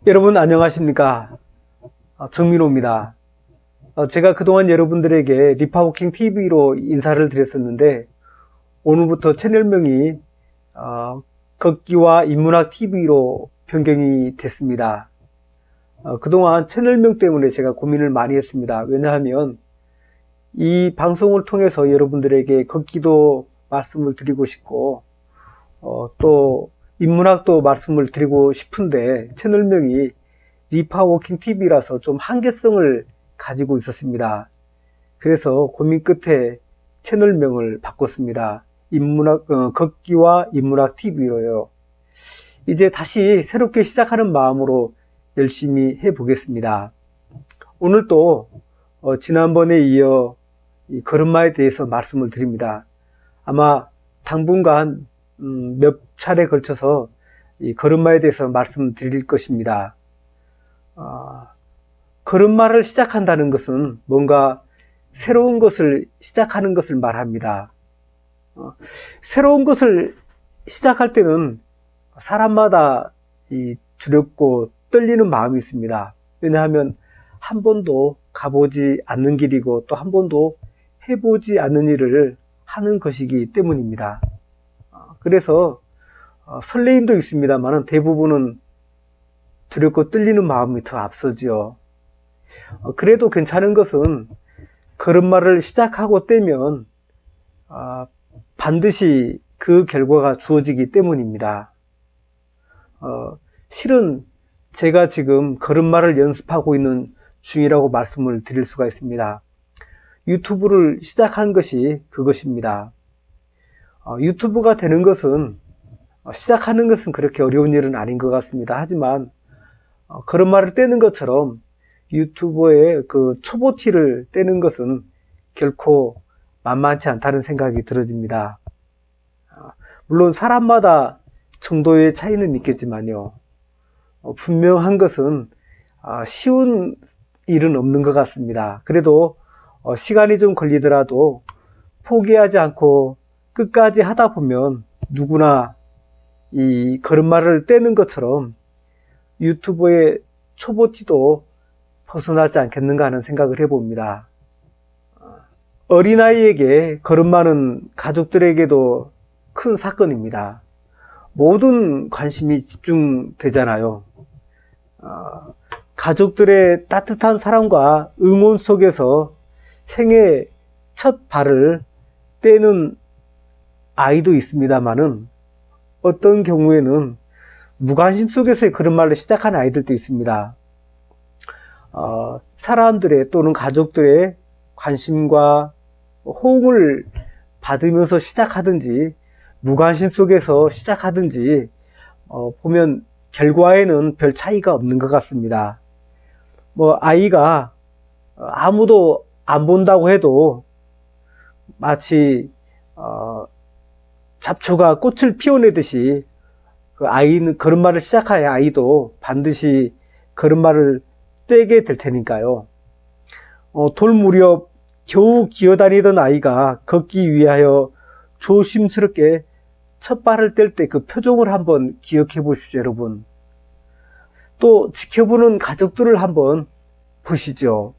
여러분 안녕하십니까? 정민호입니다. 제가 그동안 여러분들에게 리파워킹 TV로 인사를 드렸었는데 오늘부터 채널명이 걷기와 인문학 TV로 변경이 됐습니다. 그동안 채널명 때문에 제가 고민을 많이 했습니다. 왜냐하면 이 방송을 통해서 여러분들에게 걷기도 말씀을 드리고 싶고 또 인문학도 말씀을 드리고 싶은데 채널명이 리파워킹 TV라서 좀 한계성을 가지고 있었습니다. 그래서 고민 끝에 채널명을 바꿨습니다. 걷기와 인문학 TV로요. 이제 다시 새롭게 시작하는 마음으로 열심히 해보겠습니다. 오늘 또 지난번에 이어 이 걸음마에 대해서 말씀을 드립니다. 아마 당분간 몇 차례 걸쳐서 이 걸음마에 대해서 말씀드릴 것입니다. 걸음마를 시작한다는 것은 뭔가 새로운 것을 시작하는 것을 말합니다. 새로운 것을 시작할 때는 사람마다 이 두렵고 떨리는 마음이 있습니다. 왜냐하면 한 번도 가보지 않는 길이고 또 한 번도 해보지 않는 일을 하는 것이기 때문입니다. 그래서 설레임도 있습니다만 대부분은 두렵고 떨리는 마음이 더 앞서지요. 그래도 괜찮은 것은 걸음마를 시작하고 떼면 반드시 그 결과가 주어지기 때문입니다. 실은 제가 지금 걸음마를 연습하고 있는 중이라고 말씀을 드릴 수가 있습니다. 유튜브를 시작한 것이 그것입니다. 유튜브가 되는 것은 시작하는 것은 그렇게 어려운 일은 아닌 것 같습니다. 하지만 걸음마를 떼는 것처럼 유튜버의 그 초보티를 떼는 것은 결코 만만치 않다는 생각이 들어집니다. 물론 사람마다 정도의 차이는 있겠지만요. 분명한 것은 쉬운 일은 없는 것 같습니다. 그래도 시간이 좀 걸리더라도 포기하지 않고 끝까지 하다 보면 누구나 이 걸음마를 떼는 것처럼 유튜브의 초보티도 벗어나지 않겠는가 하는 생각을 해봅니다. 어린아이에게 걸음마는 가족들에게도 큰 사건입니다. 모든 관심이 집중되잖아요. 가족들의 따뜻한 사랑과 응원 속에서 생애 첫 발을 떼는 아이도 있습니다만은 어떤 경우에는 무관심 속에서의 걸음마를 시작하는 아이들도 있습니다. 사람들의 또는 가족들의 관심과 호응을 받으면서 시작하든지 무관심 속에서 시작하든지 보면 결과에는 별 차이가 없는 것 같습니다. 아이가 아무도 안 본다고 해도 마치 잡초가 꽃을 피워내듯이 그 아이는 걸음마를 시작할 아이도 반드시 걸음마를 떼게 될 테니까요. 돌 무렵 겨우 기어다니던 아이가 걷기 위하여 조심스럽게 첫 발을 뗄 때 그 표정을 한번 기억해 보십시오, 여러분. 또 지켜보는 가족들을 한번 보시죠.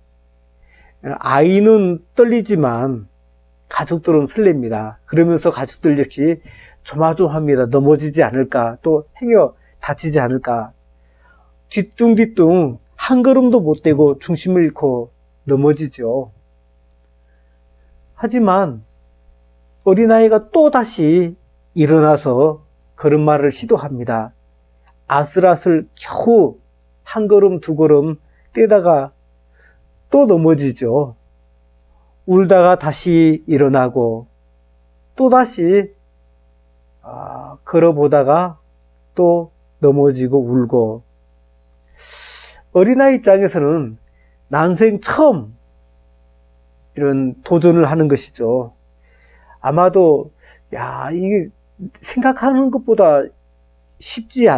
아이는 떨리지만 가족들은 설렙니다. 그러면서 가족들 역시 조마조마합니다. 넘어지지 않을까, 또 행여 다치지 않을까. 뒤뚱뒤뚱 한 걸음도 못 떼고 중심을 잃고 넘어지죠. 하지만 어린아이가 또다시 일어나서 걸음마를 시도합니다. 아슬아슬 겨우 한 걸음 두 걸음 떼다가 또 넘어지죠. 울다가 다시 일어나고 또다시 걸어보다가 또 넘어지고 울고. 어린아이 입장에서는 난생 처음 이런 도전을 하는 것이죠. 아마도 이게 생각하는 것보다 쉽지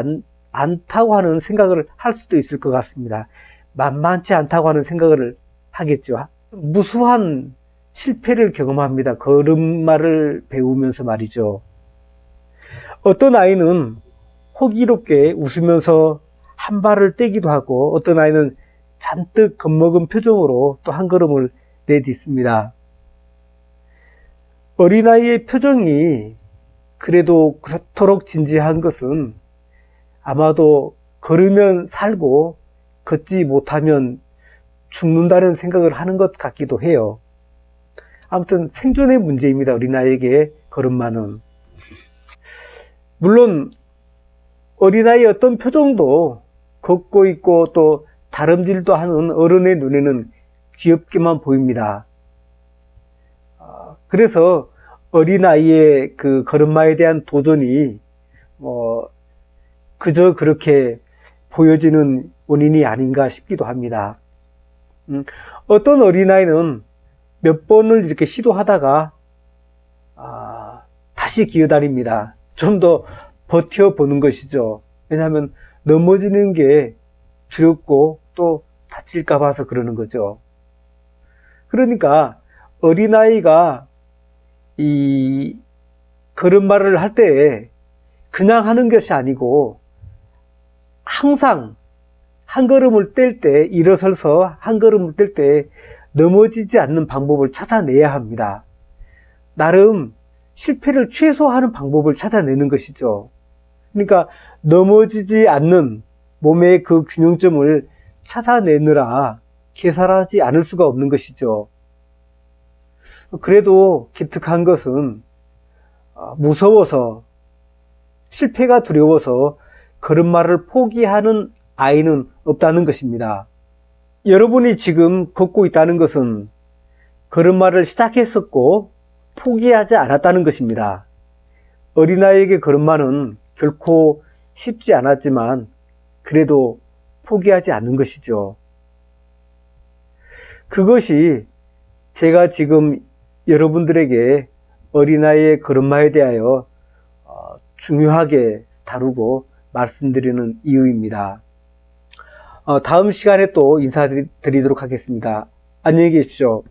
않다고 하는 생각을 할 수도 있을 것 같습니다. 만만치 않다고 하는 생각을 하겠죠. 무수한 실패를 경험합니다. 걸음마를 배우면서 말이죠. 어떤 아이는 호기롭게 웃으면서 한 발을 떼기도 하고 어떤 아이는 잔뜩 겁먹은 표정으로 또 한 걸음을 내딛습니다. 어린아이의 표정이 그래도 그렇도록 진지한 것은 아마도 걸으면 살고 걷지 못하면 죽는다는 생각을 하는 것 같기도 해요. 아무튼 생존의 문제입니다. 어린아이에게 걸음마는. 물론 어린아이의 어떤 표정도 걷고 있고 또 다름질도 하는 어른의 눈에는 귀엽게만 보입니다. 그래서 어린아이의 그 걸음마에 대한 도전이 그저 그렇게 보여지는 원인이 아닌가 싶기도 합니다. 어떤 어린아이는 몇 번을 이렇게 시도하다가 다시 기어다닙니다. 좀 더 버텨보는 것이죠. 왜냐하면 넘어지는 게 두렵고 또 다칠까 봐서 그러는 거죠. 그러니까 어린아이가 이 걸음마를 할 때 그냥 하는 것이 아니고 항상 한 걸음을 뗄 때, 일어서서 한 걸음을 뗄 때 넘어지지 않는 방법을 찾아내야 합니다. 나름 실패를 최소화하는 방법을 찾아내는 것이죠. 그러니까 넘어지지 않는 몸의 그 균형점을 찾아내느라 계산하지 않을 수가 없는 것이죠. 그래도 기특한 것은 무서워서, 실패가 두려워서 걸음마를 포기하는 아이는 없다는 것입니다. 여러분이 지금 걷고 있다는 것은 걸음마를 시작했었고 포기하지 않았다는 것입니다. 어린아이에게 걸음마는 결코 쉽지 않았지만 그래도 포기하지 않는 것이죠. 그것이 제가 지금 여러분들에게 어린아이의 걸음마에 대하여 중요하게 다루고 말씀드리는 이유입니다. 다음 시간에 또 인사드리도록 하겠습니다. 안녕히 계십시오.